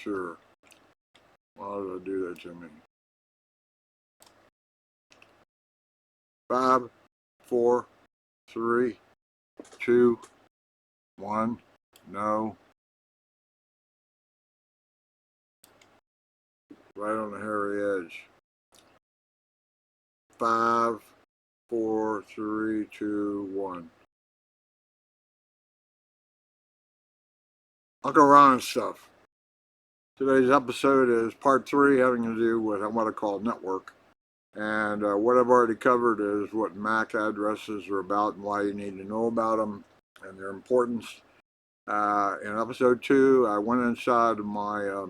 sure. Why did I do that to me? 5, 4, 3, 2, 1. No. Right on the hairy edge. 5, 4, 3, 2, 1. Uncle Ron stuff. Today's episode is part 3, having to do with what I call network. And what I've already covered is what MAC addresses are about and why you need to know about them and their importance. In episode 2, I went inside my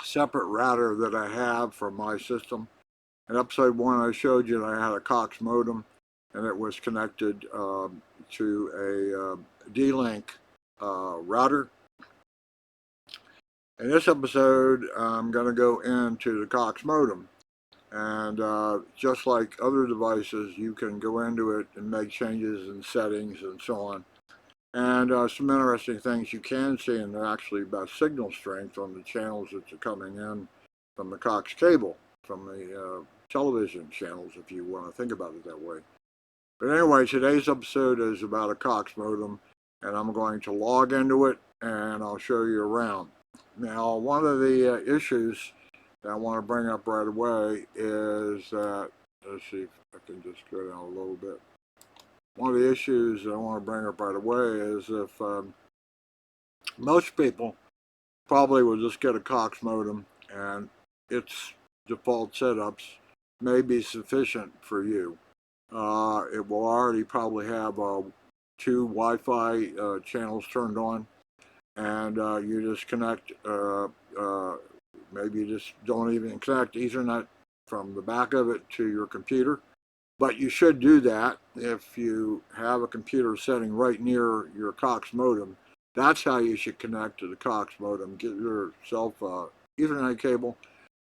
separate router that I have for my system. In episode 1, I showed you that I had a Cox modem, and it was connected to a D-Link router. In this episode, I'm going to go into the Cox modem. And just like other devices, you can go into it and make changes in settings and so on. And some interesting things you can see, and they're actually about signal strength on the channels that are coming in from the Cox cable, from the television channels, if you want to think about it that way. But anyway, today's episode is about a Cox modem, and I'm going to log into it, and I'll show you around. Now, one of the issues that I want to bring up right away is that, let's see if I can just go down a little bit. One of the issues that I want to bring up right away is if most people probably will just get a Cox modem and its default setups may be sufficient for you. It will already probably have 2 Wi-Fi channels turned on, and you just connect, maybe you just don't even connect Ethernet from the back of it to your computer. But you should do that if you have a computer sitting right near your Cox modem. That's how you should connect to the Cox modem. Get yourself an Ethernet cable,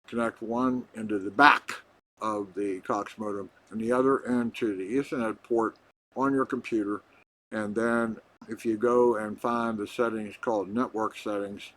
connect one into the back of the Cox modem and the other into the Ethernet port on your computer. And then if you go and find the settings called network settings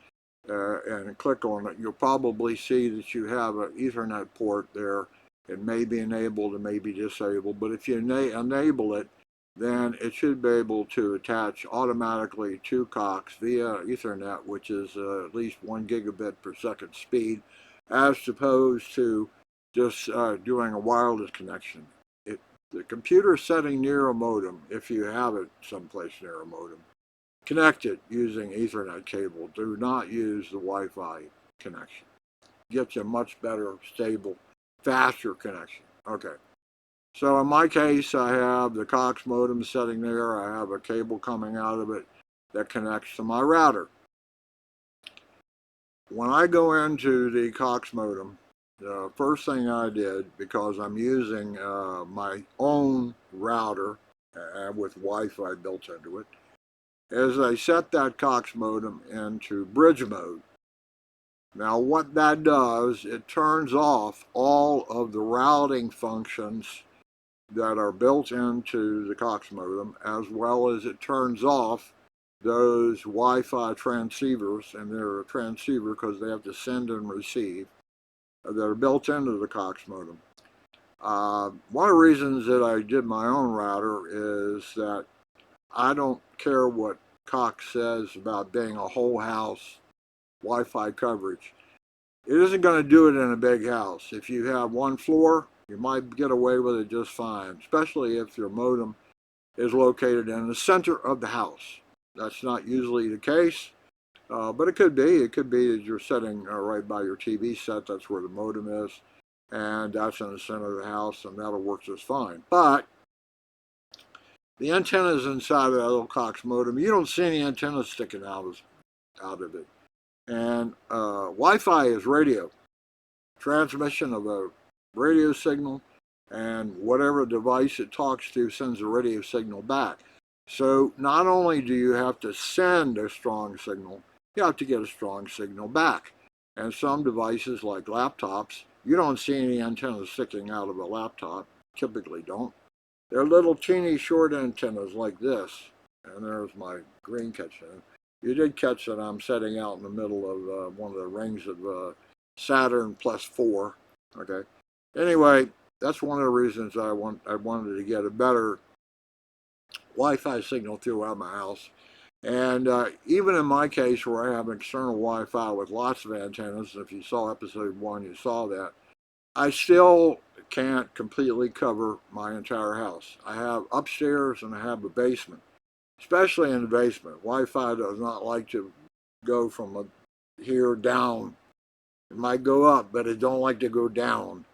and click on it, you'll probably see that you have an Ethernet port there. It may be enabled, it may be disabled, but if you enable it, then it should be able to attach automatically to Cox via Ethernet, which is at least 1 gigabit per second speed, as opposed to just doing a wireless connection. The computer setting near a modem, if you have it someplace near a modem, connect it using Ethernet cable. Do not use the Wi-Fi connection. Gets you a much better, stable, faster connection. Okay. So in my case, I have the Cox modem sitting there. I have a cable coming out of it that connects to my router. When I go into the Cox modem, the first thing I did, because I'm using my own router with Wi-Fi built into it, is I set that Cox modem into bridge mode. Now what that does, it turns off all of the routing functions that are built into the Cox modem, as well as it turns off those Wi-Fi transceivers, and they're a transceiver because they have to send and receive, that are built into the Cox modem. One of the reasons that I did my own router is that I don't care what Cox says about being a whole house Wi-Fi coverage. It isn't going to do it in a big house. If you have one floor, you might get away with it just fine, especially if your modem is located in the center of the house. That's not usually the case, but it could be. It could be that you're sitting right by your TV set. That's where the modem is, and that's in the center of the house, and that'll work just fine. But the antennas inside of that little Cox modem, you don't see any antennas sticking out of it. And Wi-Fi is radio, transmission of a radio signal, and whatever device it talks to sends a radio signal back. So not only do you have to send a strong signal, you have to get a strong signal back. And some devices like laptops, you don't see any antennas sticking out of a laptop, typically don't. They're little teeny short antennas like this. And there's my green catcher. you did catch that I'm setting out in the middle of one of the rings of Saturn plus 4. Okay. Anyway, that's one of the reasons I wanted to get a better Wi-Fi signal throughout my house. And even in my case, where I have external Wi-Fi with lots of antennas, if you saw episode 1, you saw that, I still can't completely cover my entire house. I have upstairs and I have a basement, especially in the basement. Wi-Fi does not like to go from here down. It might go up, but it don't like to go down.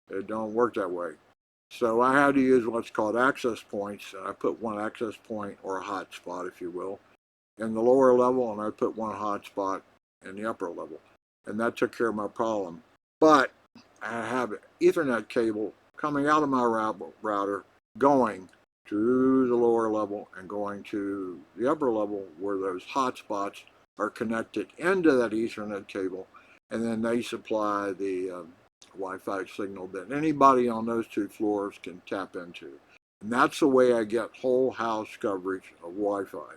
It don't work that way. So I had to use what's called access points, and I put one access point, or a hotspot, if you will, in the lower level, and I put one hotspot in the upper level. And that took care of my problem. But I have an Ethernet cable coming out of my router, going to the lower level and going to the upper level where those hotspots are connected into that Ethernet cable, and then they supply the Wi-Fi signal that anybody on those 2 floors can tap into. And that's the way I get whole house coverage of Wi-Fi.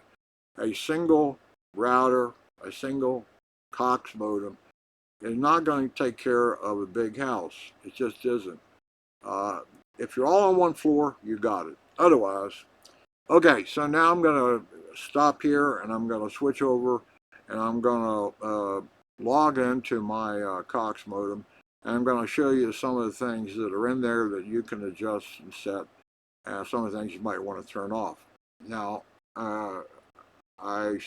A single router, a single Cox modem is not going to take care of a big house. It just isn't. If you're all on one floor, you got it. Otherwise, okay, so now I'm going to stop here and I'm going to switch over and I'm going to log into my Cox modem, and I'm going to show you some of the things that are in there that you can adjust and set, and some of the things you might want to turn off. Now, I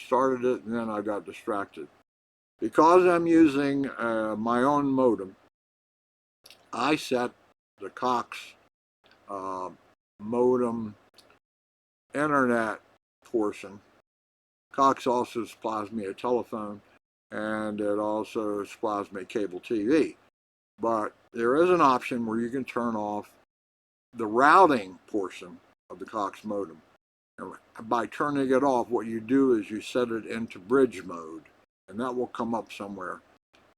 started it and then I got distracted. Because I'm using my own modem, I set the Cox modem internet portion. Cox also supplies me a telephone, and it also supplies me cable TV. But there is an option where you can turn off the routing portion of the Cox modem. And by turning it off, what you do is you set it into bridge mode, and that will come up somewhere.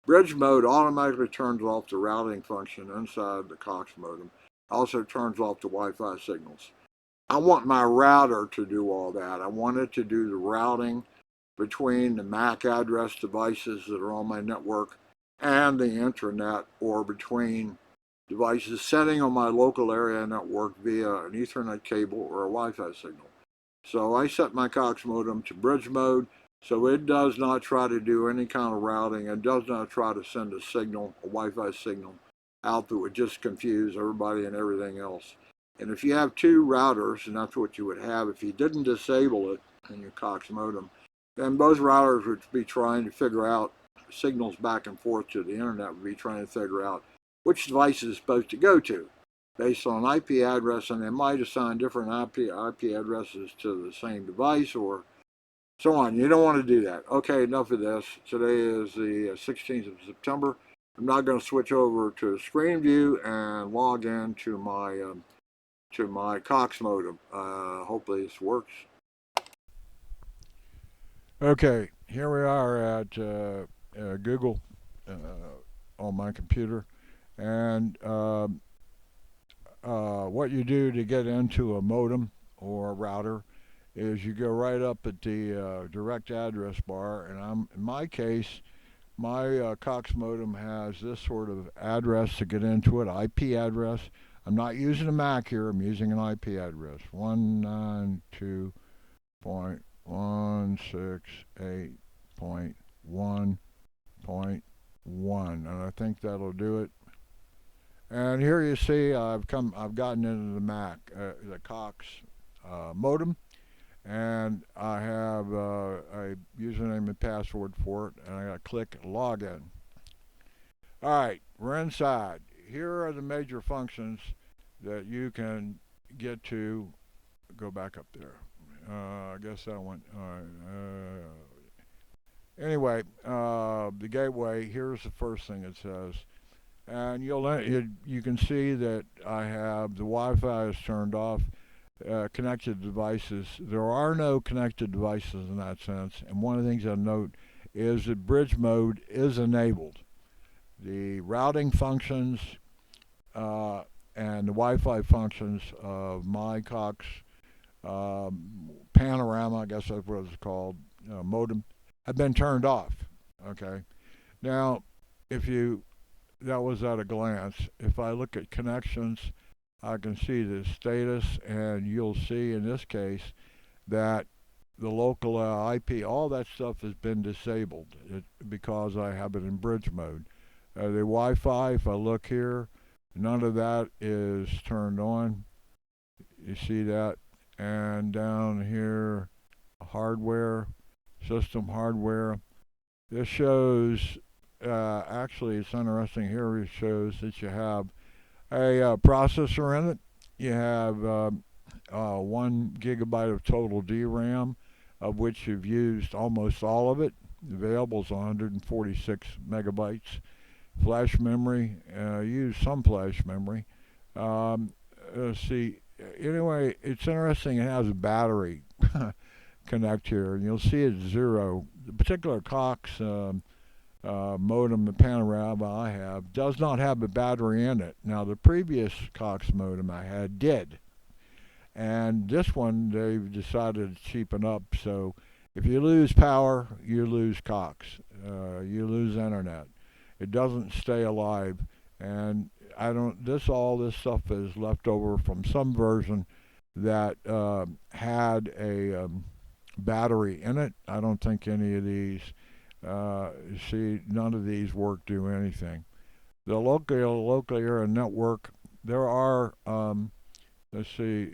Bridge mode automatically turns off the routing function inside the Cox modem. Also turns off the Wi-Fi signals. I want my router to do all that. I want it to do the routing between the MAC address devices that are on my network and the intranet, or between devices sitting on my local area network via an Ethernet cable or a Wi-Fi signal. So I set my Cox modem to bridge mode, so it does not try to do any kind of routing. It does not try to send a signal, a Wi-Fi signal, out that would just confuse everybody and everything else. And if you have 2 routers, and that's what you would have if you didn't disable it in your Cox modem, then both routers would be trying to figure out signals back and forth to the internet, would be trying to figure out which device is supposed to go to based on an IP address, and they might assign different IP addresses to the same device or so on. You don't want to do that. Okay, enough of this. Today is the 16th of September. I'm now going to switch over to screen view and log in to my Cox modem. Hopefully this works. Okay, here we are at Google on my computer, and what you do to get into a modem or a router is you go right up at the direct address bar, and in my case, my Cox modem has this sort of address to get into it, IP address. I'm not using a MAC here, I'm using an IP address, 192.168.1.1, and I think that'll do it. And here you see I've gotten into the MAC, the Cox modem, and I have a username and password for it, and I got to click login. All right, we're inside. Here are the major functions that you can get to. Go back up there. I guess that went. Anyway, the gateway. Here's the first thing it says, and you can see that I have the Wi-Fi is turned off. Connected devices. There are no connected devices in that sense, and one of the things I note is that bridge mode is enabled. The routing functions and the Wi-Fi functions of my Cox panorama, I guess that's what it's called, modem, have been turned off. Okay. Now, if you that was at a glance. If I look at connections, I can see the status, and you'll see in this case that the local IP, all that stuff has been disabled because I have it in bridge mode. The Wi-Fi, if I look here, none of that is turned on. You see that? And down here, hardware, system hardware. This shows, actually, it's interesting here. It shows that you have a processor in it. You have 1 gigabyte of total DRAM, of which you've used almost all of it. Available is 146 megabytes. Flash memory, use some flash memory. Let's see. Anyway, it's interesting. It has a battery connect here, and you'll see it's 0. The particular Cox modem, the panorama I have, does not have a battery in it. Now, the previous Cox modem I had did. And this one, they've decided to cheapen up. So if you lose power, you lose Cox. You lose internet. It doesn't stay alive. And I don't, all this stuff is left over from some version that had a battery in it. I don't think any of these, see, none of these work do anything. The local area network, there are, let's see,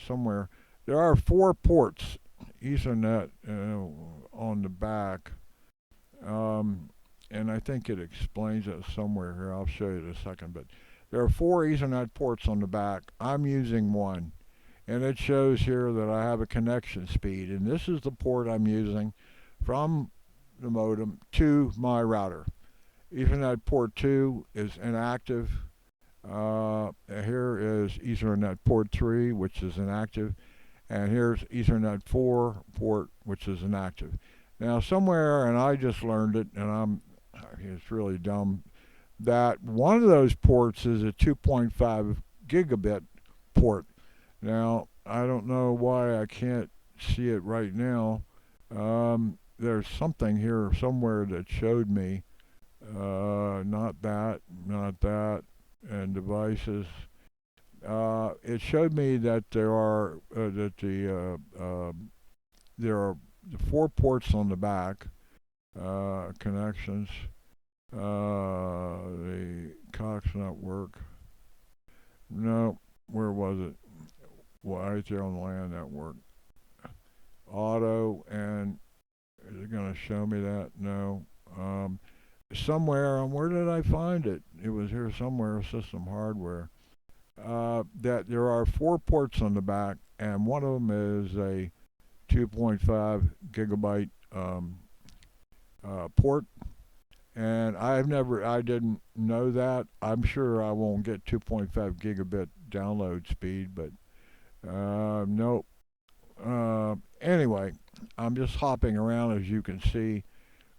somewhere, there are 4 ports, Ethernet on the back. And I think it explains it somewhere here. I'll show you in a second. But there are 4 Ethernet ports on the back. I'm using one. And it shows here that I have a connection speed. And this is the port I'm using from the modem to my router. Ethernet port 2 is inactive. Here is Ethernet port 3, which is inactive. And here's Ethernet 4 port, which is inactive. Now, somewhere, and I just learned it, and it's really dumb, that one of those ports is a 2.5 gigabit port. Now, I don't know why I can't see it right now. There's something here somewhere that showed me, not that, and devices. It showed me that there are there are 4 ports on the back, connections, the Cox network. No, where was it? Well, right there on the LAN network. Auto, and is it going to show me that? No. Somewhere, where did I find it? It was here somewhere, system hardware. That there are 4 ports on the back, and one of them is a 2.5 gigabyte port. And I didn't know that. I'm sure I won't get 2.5 gigabit download speed, but nope. Anyway, I'm just hopping around, as you can see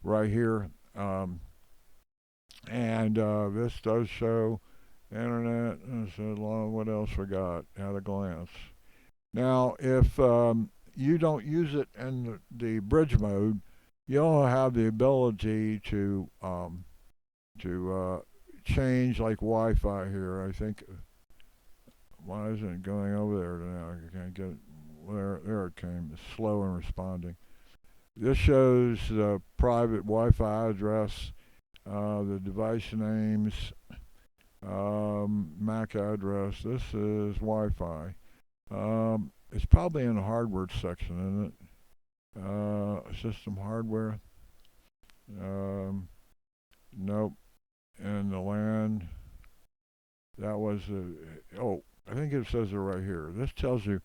right here. And this does show internet. What else we got at a glance? Now, if you don't use it in the bridge mode, you'll have the ability to change, like Wi-Fi here. I think, why isn't it going over there now? I can't get it. There it came. It's slow in responding. This shows the private Wi-Fi address, the device names, MAC address. This is Wi-Fi. It's probably in the hardware section, isn't it? System hardware. Nope. And the LAN. That was I think it says it right here. This tells you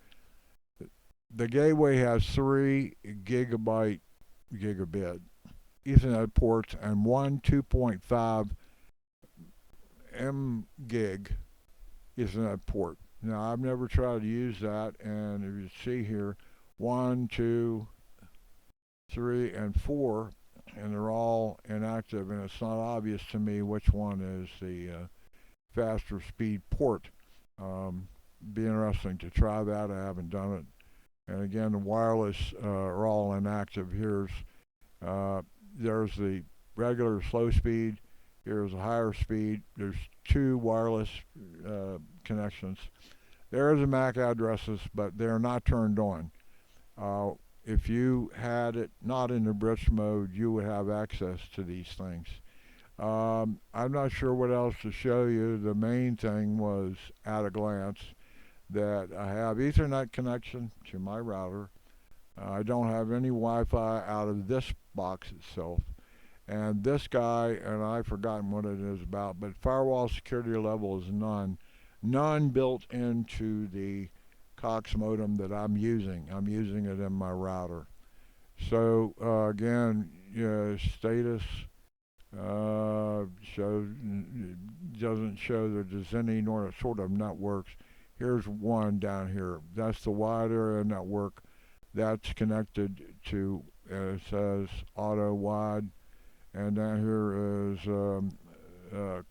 the gateway has 3 gigabit Ethernet ports and one 2.5 M gig Ethernet port. Now, I've never tried to use that, and if you see here, 1, 2, 3, and 4, and they're all inactive, and it's not obvious to me which one is the faster speed port. Be interesting to try that. I haven't done it. And again, the wireless are all inactive. Here's There's the regular slow speed. Here's a higher speed. There's two wireless connections. There is a MAC addresses, but they're not turned on. Uh, if you had it not in the bridge mode, you would have access to these things. I'm not sure what else to show you. The main thing was at a glance that I have Ethernet connection to my router. I don't have any Wi-Fi out of this box itself. And this guy, and I've forgotten what it is about, but firewall security level is none. None built into the Cox modem that I'm using. I'm using it in my router. So again, status shows doesn't show that there's any sort of networks. Here's one down here. That's the wide area network. That's connected to. It says auto wide, and down here is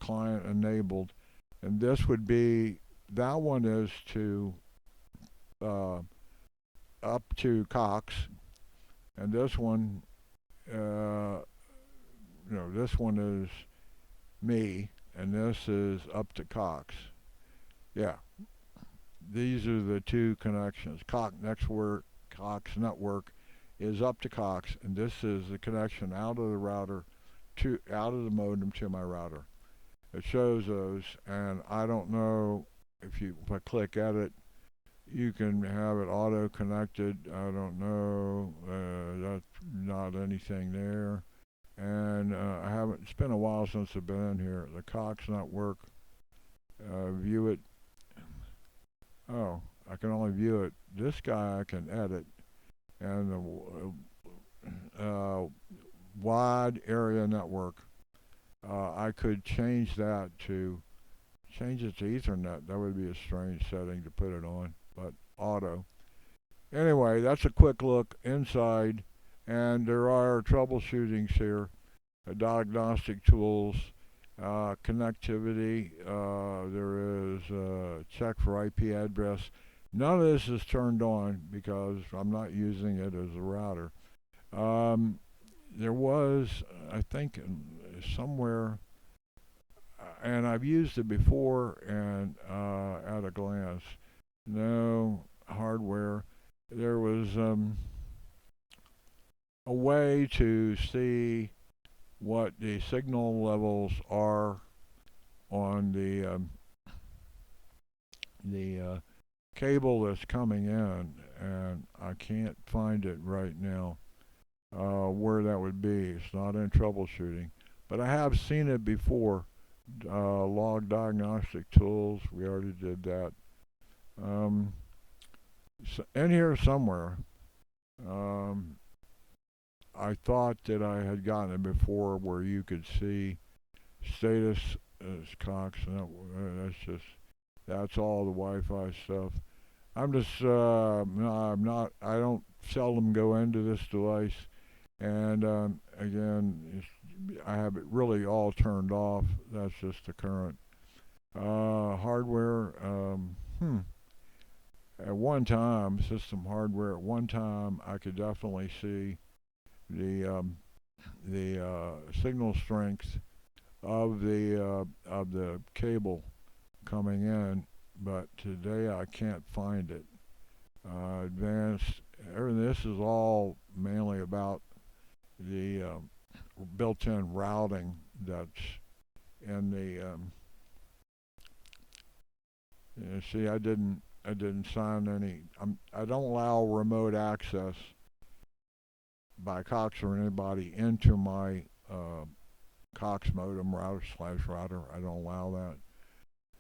client enabled, and this would be that one is to uh, up to Cox, and this one, this one is me, and this is up to Cox. Yeah, these are the two connections. Cox network is up to Cox, and this is the connection out of the router to out of the modem to my router. It shows those, and I don't know if I click edit, you can have it auto connected. I don't know. That's not anything there. And I haven't. It's been a while since I've been in here. The Cox network. View it. Oh, I can only view it. This guy I can edit, and the wide area network. I could change it to Ethernet. That would be a strange setting to put it on, but auto. Anyway, that's a quick look inside, and there are troubleshootings here, diagnostic tools, connectivity. There is check for IP address. None of this is turned on because I'm not using it as a router. Um, there was, I think, somewhere, and I've used it before, and at a glance, no hardware. There was a way to see what the signal levels are on the cable that's coming in, and I can't find it right now. Where that would be. It's not in troubleshooting, but I have seen it before. Log diagnostic tools. We already did that. Um, in here somewhere. Um, I thought that I had gotten it before, where you could see status as Cox. That's all the Wi-Fi stuff. I'm just no, I'm not. I don't seldom go into this device, and again, I have it really all turned off. That's just the current hardware. At one time, system hardware. At one time, I could definitely see the signal strength of the cable coming in, but today I can't find it. Advanced. This is all mainly about the built-in routing that's in the. See, I didn't sign any. I don't allow remote access by Cox or anybody into my Cox modem router/router. I don't allow that.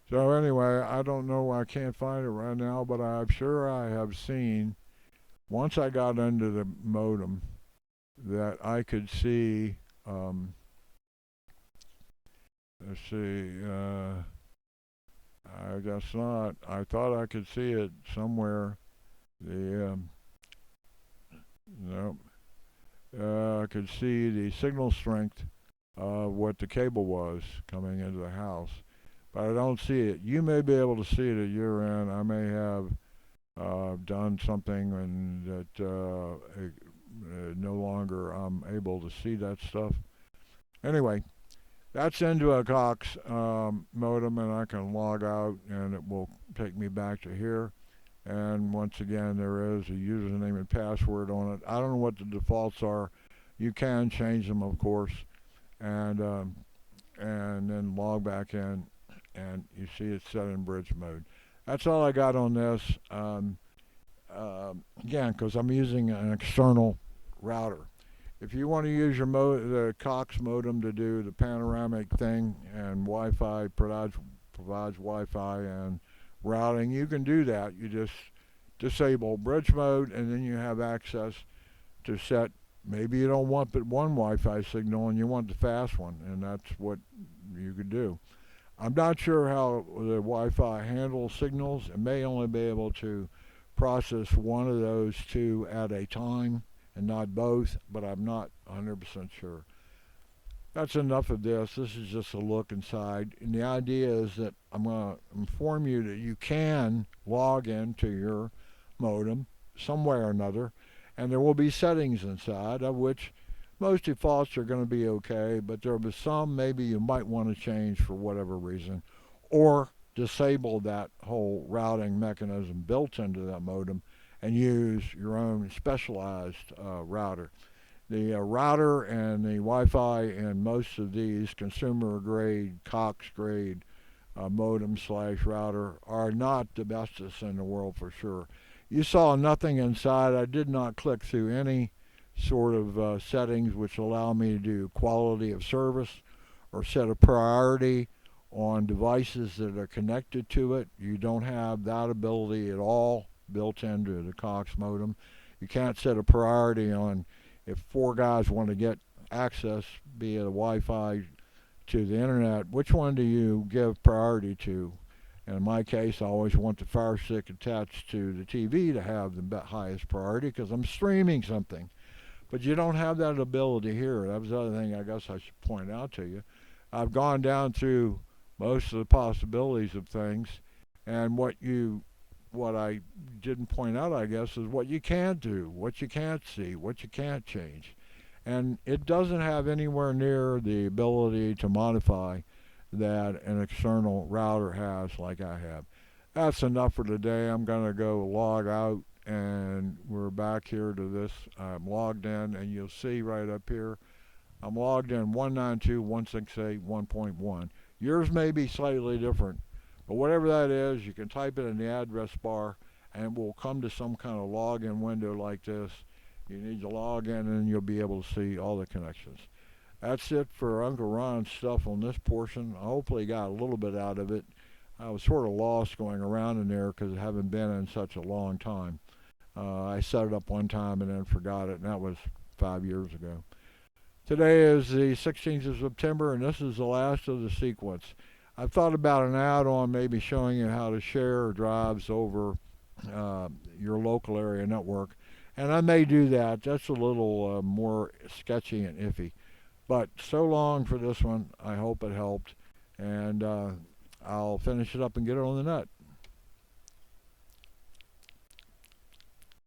So anyway, I don't know. I can't find it right now, but I'm sure I have seen once I got into the modem that I could see. Let's see. I guess not. I thought I could see it somewhere. The no, I could see the signal strength of what the cable was coming into the house, but I don't see it. You may be able to see it at your end. I may have done something and that no longer longer I'm able to see that stuff. Anyway, that's into a Cox modem, and I can log out, and it will take me back to here. And once again, there is a username and password on it. I don't know what the defaults are. You can change them, of course, and then log back in, and you see it's set in bridge mode. That's all I got on this. Again, because I'm using an external router. If you want to use the Cox modem to do the panoramic thing and Wi-Fi provides Wi-Fi and routing, you can do that. You just disable bridge mode, and then you have access to set. Maybe you don't want but one Wi-Fi signal and you want the fast one, and that's what you could do. I'm not sure how the Wi-Fi handles signals. It may only be able to process one of those two at a time and not both, but I'm not 100% sure. That's enough of this. This is just a look inside. And the idea is that I'm going to inform you that you can log into your modem some way or another, and there will be settings inside, of which most defaults are going to be okay, but there will be some maybe you might want to change for whatever reason, or disable that whole routing mechanism built into that modem and use your own specialized router. The router and the Wi-Fi in most of these consumer grade, Cox grade modem slash router are not the bestest in the world for sure. You saw nothing inside. I did not click through any sort of settings which allow me to do quality of service or set a priority on devices that are connected to it. You don't have that ability at all built into the Cox modem. You can't set a priority on if four guys want to get access via the Wi-Fi to the internet, which one do you give priority to? And in my case, I always want the Fire Stick attached to the TV to have the highest priority because I'm streaming something. But you don't have that ability here. That was the other thing I guess I should point out to you. I've gone down through most of the possibilities of things, and what I didn't point out, I guess, is what you can't do, what you can't see, what you can't change. And it doesn't have anywhere near the ability to modify that an external router has like I have. That's enough for today. I'm going to go log out, and we're back here to this. I'm logged in, and you'll see right up here, I'm logged in 192.168.1.1. Yours may be slightly different, but whatever that is, you can type it in the address bar, and it will come to some kind of login window like this. You need to log in, and you'll be able to see all the connections. That's it for Uncle Ron's stuff on this portion. I hopefully got a little bit out of it. I was sort of lost going around in there because I haven't been in such a long time. I set it up one time and then forgot it, and that was 5 years ago. Today is the 16th of September, and this is the last of the sequence. I've thought about an add-on maybe showing you how to share drives over your local area network, and I may do that. That's a little more sketchy and iffy. But so long for this one. I hope it helped, and I'll finish it up and get it on the net.